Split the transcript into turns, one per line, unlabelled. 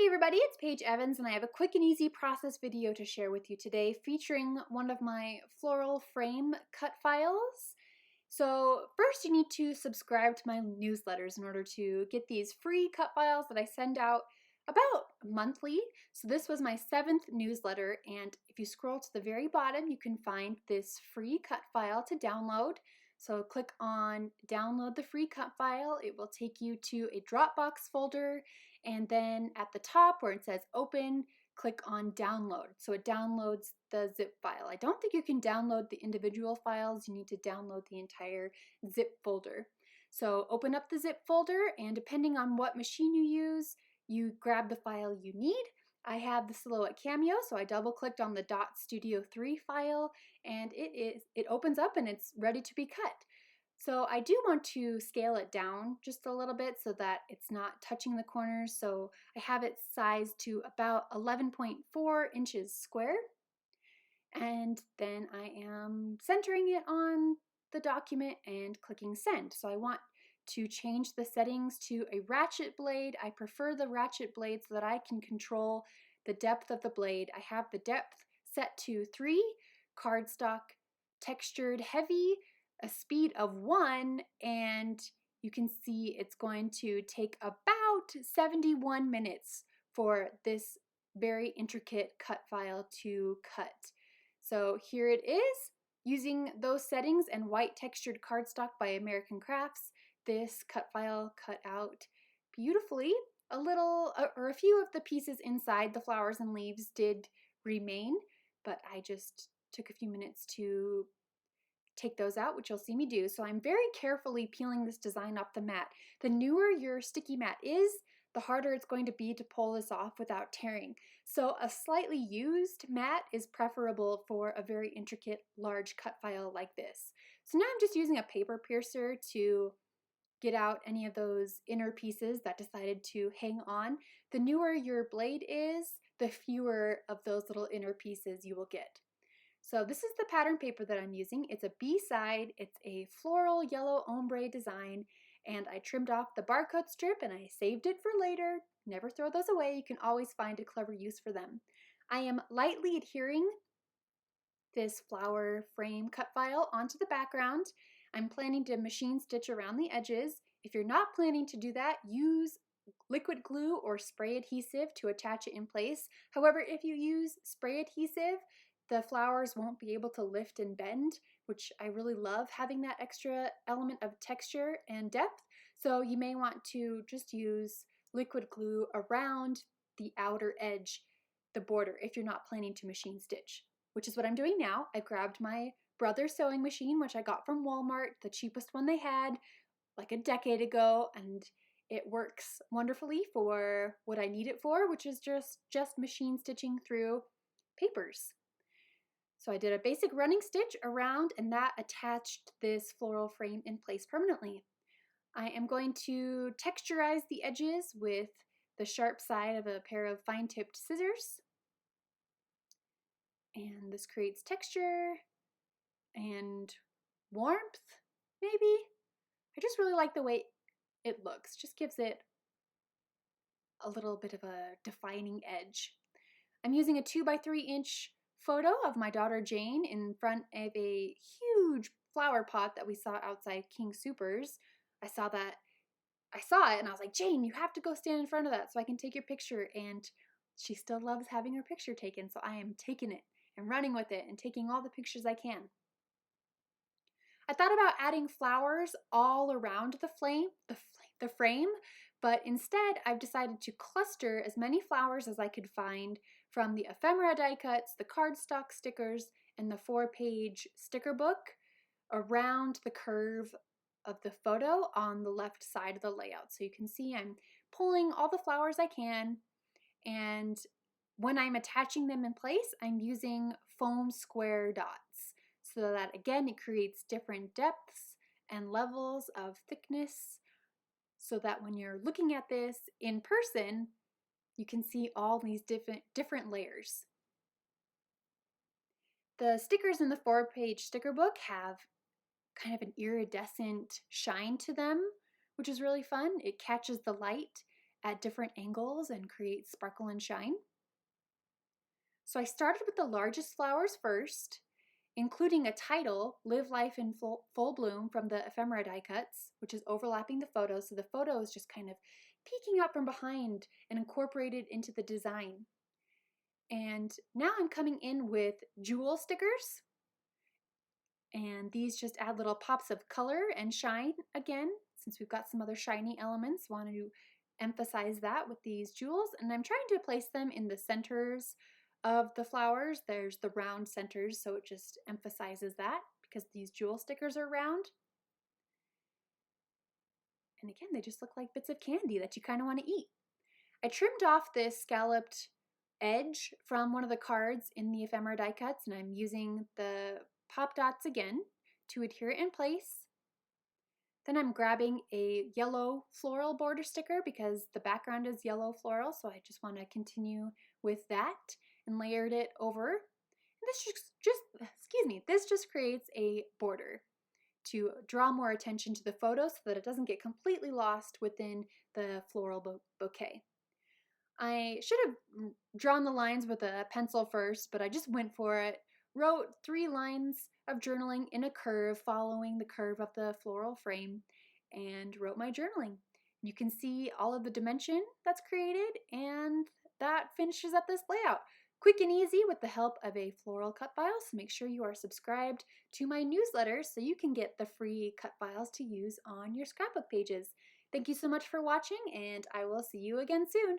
Hey everybody, it's Paige Evans and I have a quick and easy process video to share with you today featuring one of my floral frame cut files. So first you need to subscribe to my newsletters in order to get these free cut files that I send out about monthly. So this was my 7th newsletter, and if you scroll to the very bottom you can find this free cut file to download. So click on download the free cut file. It will take you to a Dropbox folder, and then at the top where it says open, click on download. So it downloads the zip file. I don't think you can download the individual files. You need to download the entire zip folder. So open up the zip folder, and depending on what machine you use, you grab the file you need. I have the Silhouette Cameo, so I double clicked on the .studio 3 file, and it opens up and it's ready to be cut. So I do want to scale it down just a little bit so that it's not touching the corners. So I have it sized to about 11.4 inches square. And then I am centering it on the document and clicking send. So I want to change the settings to a ratchet blade. I prefer the ratchet blade so that I can control the depth of the blade. I have the depth set to 3, cardstock, textured heavy, a speed of 1, and you can see it's going to take about 71 minutes for this very intricate cut file to cut. So here it is, using those settings and white textured cardstock by American Crafts. This cut file cut out beautifully. A few of the pieces inside the flowers and leaves did remain, but I just took a few minutes to take those out, which you'll see me do. So I'm very carefully peeling this design off the mat. The newer your sticky mat is, the harder it's going to be to pull this off without tearing. So a slightly used mat is preferable for a very intricate, large cut file like this. So now I'm just using a paper piercer to get out any of those inner pieces that decided to hang on. The newer your blade is, the fewer of those little inner pieces you will get. So this is the pattern paper that I'm using. It's a B-side, it's a floral yellow ombre design, and I trimmed off the barcode strip and I saved it for later. Never throw those away, you can always find a clever use for them. I am lightly adhering this flower frame cut file onto the background. I'm planning to machine stitch around the edges. If you're not planning to do that, use liquid glue or spray adhesive to attach it in place. However, if you use spray adhesive, the flowers won't be able to lift and bend, which I really love having that extra element of texture and depth. So you may want to just use liquid glue around the outer edge, the border, if you're not planning to machine stitch, which is what I'm doing now. I grabbed my brother's sewing machine, which I got from Walmart, the cheapest one they had, like a decade ago, and it works wonderfully for what I need it for, which is just machine stitching through papers. So I did a basic running stitch around, and that attached this floral frame in place permanently. I am going to texturize the edges with the sharp side of a pair of fine-tipped scissors. And this creates texture and warmth, maybe? I just really like the way it looks. Just gives it a little bit of a defining edge. I'm using a 2x3 inch photo of my daughter Jane in front of a huge flower pot that we saw outside King Soopers. I saw it and I was like, Jane, you have to go stand in front of that so I can take your picture. And she still loves having her picture taken, so I am taking it and running with it and taking all the pictures I can. I thought about adding flowers all around the frame, but instead I've decided to cluster as many flowers as I could find from the ephemera die cuts, the cardstock stickers, and the 4-page sticker book around the curve of the photo on the left side of the layout. So you can see I'm pulling all the flowers I can, and when I'm attaching them in place, I'm using foam square dots so that, again, it creates different depths and levels of thickness so that when you're looking at this in person, you can see all these different layers. The stickers in the 4-page sticker book have kind of an iridescent shine to them, which is really fun. It catches the light at different angles and create sparkle and shine. So I started with the largest flowers first, including a title, Live Life in Full Bloom, from the ephemera die cuts, which is overlapping the photo, so the photo is just kind of peeking out from behind and incorporated into the design. And now I'm coming in with jewel stickers, and these just add little pops of color and shine again, since we've got some other shiny elements. Want to emphasize that with these jewels, and I'm trying to place them in the centers of the flowers. There's the round centers, so it just emphasizes that because these jewel stickers are round. And again, they just look like bits of candy that you kind of want to eat. I trimmed off this scalloped edge from one of the cards in the ephemera die cuts, and I'm using the pop dots again to adhere it in place. Then I'm grabbing a yellow floral border sticker because the background is yellow floral, so I just want to continue with that and layered it over. And this just creates a border to draw more attention to the photo so that it doesn't get completely lost within the floral bouquet. I should have drawn the lines with a pencil first, but I just went for it. Wrote 3 lines of journaling in a curve following the curve of the floral frame and wrote my journaling. You can see all of the dimension that's created, and that finishes up this layout. Quick and easy with the help of a floral cut file, so make sure you are subscribed to my newsletter so you can get the free cut files to use on your scrapbook pages. Thank you so much for watching, and I will see you again soon.